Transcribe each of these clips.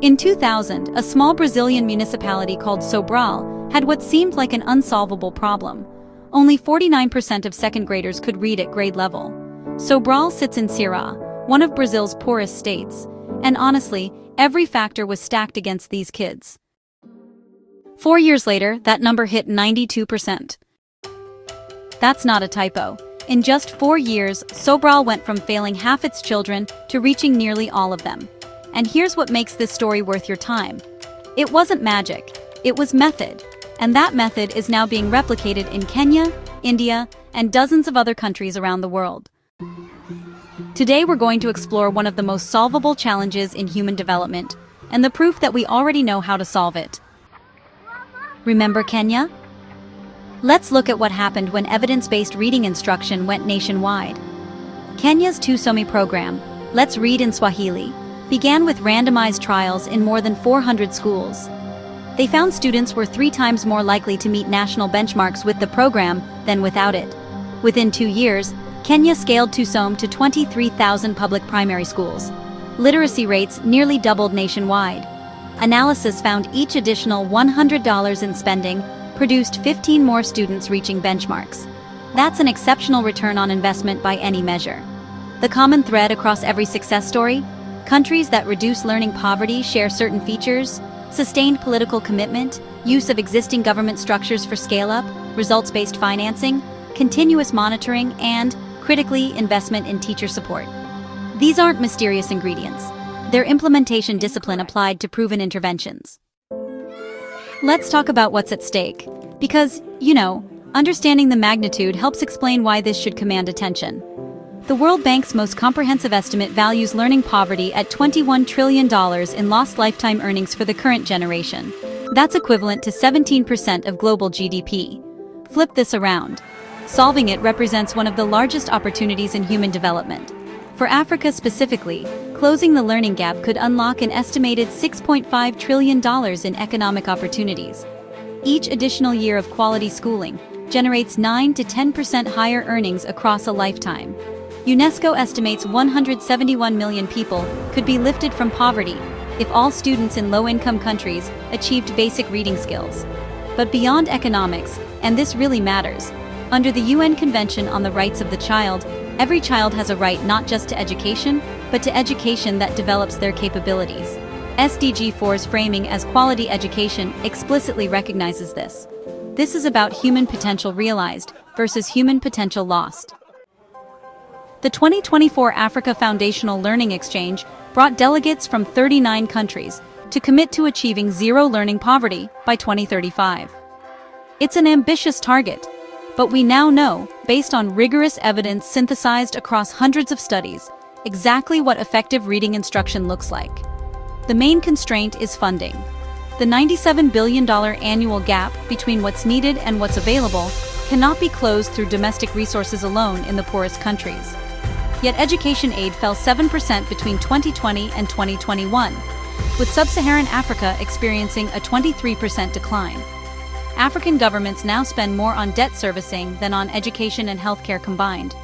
In 2000, a small Brazilian municipality called Sobral had what seemed like an unsolvable problem. Only 49% of second graders could read at grade level. Sobral sits in Ceará, one of Brazil's poorest states, and honestly, every factor was stacked against these kids. 4 years later, that number hit 92%. That's not a typo. In just 4 years, Sobral went from failing half its children to reaching nearly all of them. And here's what makes this story worth your time. It wasn't magic, it was method. And that method is now being replicated in Kenya, India, and dozens of other countries around the world. Today we're going to explore one of the most solvable challenges in human development, and the proof that we already know how to solve it. Remember Kenya? Let's look at what happened when evidence-based reading instruction went nationwide. Kenya's Tusome program, Let's Read in Swahili, began with randomized trials in more than 400 schools. They found students were 3 times more likely to meet national benchmarks with the program than without it. Within 2 years, Kenya scaled Tusome to 23,000 public primary schools. Literacy rates nearly doubled nationwide. Analysis found each additional $100 in spending produced 15 more students reaching benchmarks. That's an exceptional return on investment by any measure. The common thread across every success story? Countries that reduce learning poverty share certain features: sustained political commitment, use of existing government structures for scale-up, results-based financing, continuous monitoring, and, critically, investment in teacher support. These aren't mysterious ingredients. They're implementation discipline applied to proven interventions. Let's talk about what's at stake. Because, understanding the magnitude helps explain why this should command attention. The World Bank's most comprehensive estimate values learning poverty at $21 trillion in lost lifetime earnings for the current generation. That's equivalent to 17% of global GDP. Flip this around. Solving it represents one of the largest opportunities in human development. For Africa specifically, closing the learning gap could unlock an estimated $6.5 trillion in economic opportunities. Each additional year of quality schooling generates 9 to 10% higher earnings across a lifetime. UNESCO estimates 171 million people could be lifted from poverty if all students in low-income countries achieved basic reading skills. But beyond economics, and this really matters, under the UN Convention on the Rights of the Child, every child has a right not just to education, but to education that develops their capabilities. SDG 4's framing as quality education explicitly recognizes this. This is about human potential realized versus human potential lost. The 2024 Africa Foundational Learning Exchange brought delegates from 39 countries to commit to achieving zero learning poverty by 2035. It's an ambitious target, but we now know, based on rigorous evidence synthesized across hundreds of studies, exactly what effective reading instruction looks like. The main constraint is funding. The $97 billion annual gap between what's needed and what's available cannot be closed through domestic resources alone in the poorest countries. Yet education aid fell 7% between 2020 and 2021, with sub-Saharan Africa experiencing a 23% decline. African governments now spend more on debt servicing than on education and healthcare combined,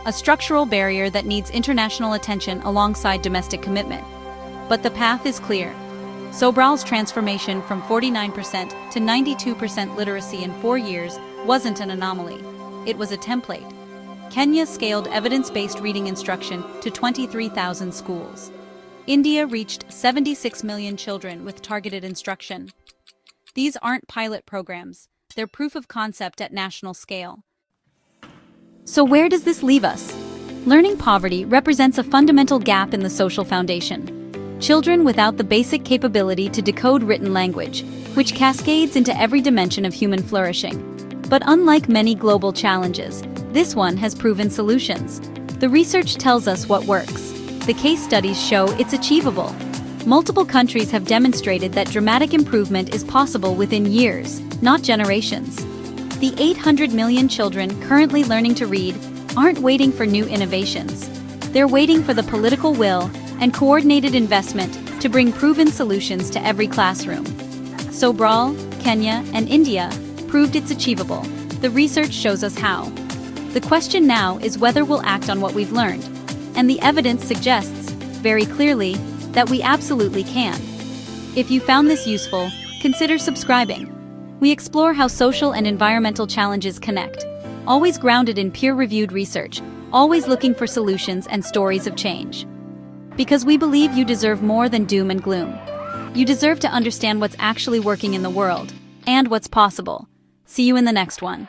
a structural barrier that needs international attention alongside domestic commitment. But the path is clear. Sobral's transformation from 49% to 92% literacy in 4 years wasn't an anomaly. It was a template. Kenya scaled evidence-based reading instruction to 23,000 schools. India reached 76 million children with targeted instruction. These aren't pilot programs, they're proof of concept at national scale. So where does this leave us? Learning poverty represents a fundamental gap in the social foundation. Children without the basic capability to decode written language, which cascades into every dimension of human flourishing. But unlike many global challenges, this one has proven solutions. The research tells us what works. The case studies show it's achievable. Multiple countries have demonstrated that dramatic improvement is possible within years, not generations. The 800 million children currently learning to read aren't waiting for new innovations. They're waiting for the political will and coordinated investment to bring proven solutions to every classroom. Sobral, Kenya, and India proved it's achievable. The research shows us how. The question now is whether we'll act on what we've learned. And the evidence suggests, very clearly, that we absolutely can. If you found this useful, consider subscribing. We explore how social and environmental challenges connect, always grounded in peer-reviewed research, always looking for solutions and stories of change. Because we believe you deserve more than doom and gloom. You deserve to understand what's actually working in the world, and what's possible. See you in the next one.